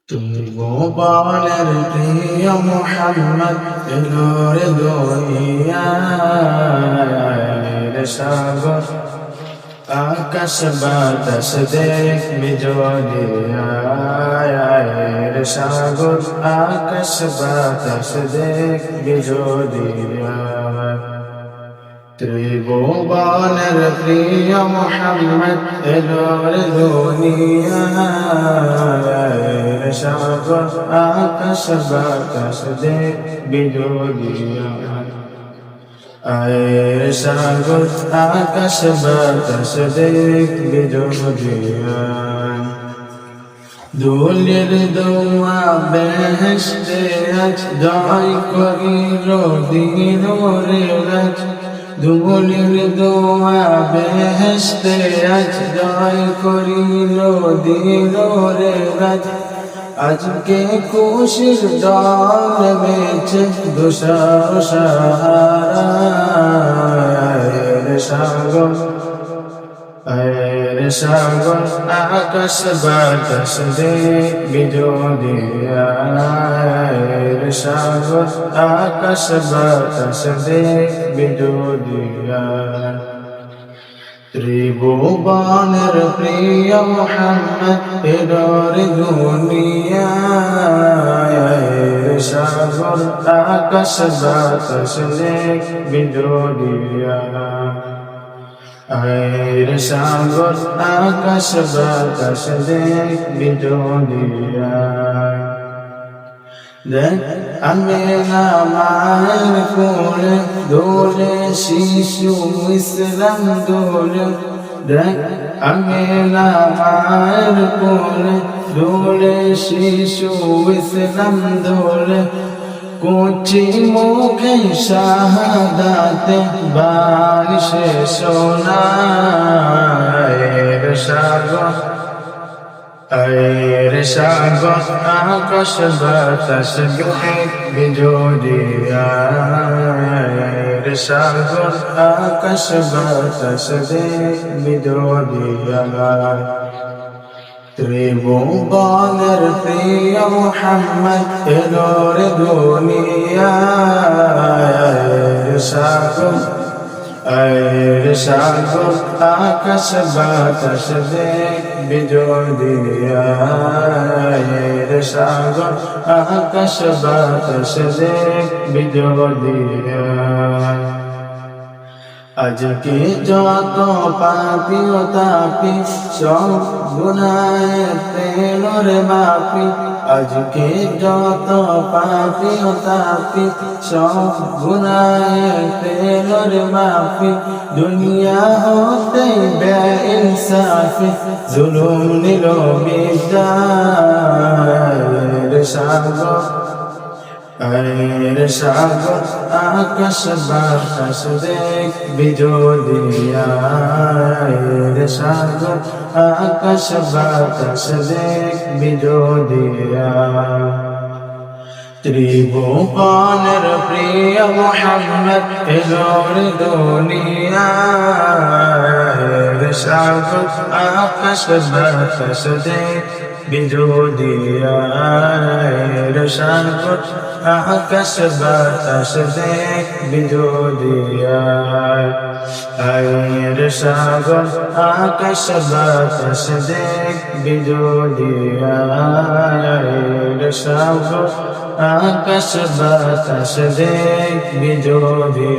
তুমি ভুবনের প্রিয় মুহাম্মদ নূর দুনিয়ার সাগর আকাশ বাতাস দেখবি যদি আয়ের সাগর আকাশ বাতাস দেখবি যদি ত্রিভুবনের প্রিয় মুহাম্মদ নূর দুনিয়ার সাগর আকাশ বাতাস দেখবি যদি আয়ের সাগর আকাশ বাতাস দেখবি যদি দুলের দোয়া বেহেশতে আজ জয় করিল দিন রে রাজ দুলের দোয়া বেহেশতে আজ জয় করিল দিন রে রাজ আজকে খুশির দল বেছে দুশার সাহারায়ের সাগর আয়ের সাগর আকাশ বাতাস দেখবি যদি আয়ের সাগর আকাশ বাতাস দেখবি যদি ত্রিভুবনের প্রিয় মুহাম্মদ নূর দুনিয়ার সাগর আকাশ বাতাস দেখবি যদি আয়ের সাগর আকাশ বাতাস দেখবি যদি দেখ আমিনা মায়ের কোলে দোলে শিশু ইসলাম দোলে দেখ আমিনা মায়ের কোলে দোলে শিশু ইসলাম দোলে কুচি মুখে শাহাদাতে বারিশে সোনার সাগর আয়ের সাগর আকাশ বাতাস দেখবি যদি আয়ের সাগর আকাশ বাতাস দেখবি যদি ত্রিভুবনের প্রিয় মুহাম্মদ নূর দুনিয়ার সাগর আয়ের সাগর আকাশ বাতাস দেখবি যদি আয়ের সাগর আকাশ বাতাস দেখবি যদি আজকে যত পাপি ও তাপি সব গুনাহের তেলোর মাপি আজকে যত পাপি ও তাপি সব গুনাহের তেলোর মাপি দুনিয়া হতে বেইনসাফি জুলুম নিল বিদায়ের সাগর আয়ের সাগর আকাশ বাতাস দেখবি যদি আয়ের সাগর আকাশ বাতাস দেখবি যদি ত্রিভুবনের প্রিয় মুহাম্মদ নূর দুনিয়ার সাগর আকাশ বাতাস দেখবি যদি আয়ের সাগর আকাশ বাতাস দেখবি যদি আয়ের সাগর আকাশ বাতাস দেখবি যদি আয়ের সাগর আকাশ বাতাস দেখবি যদি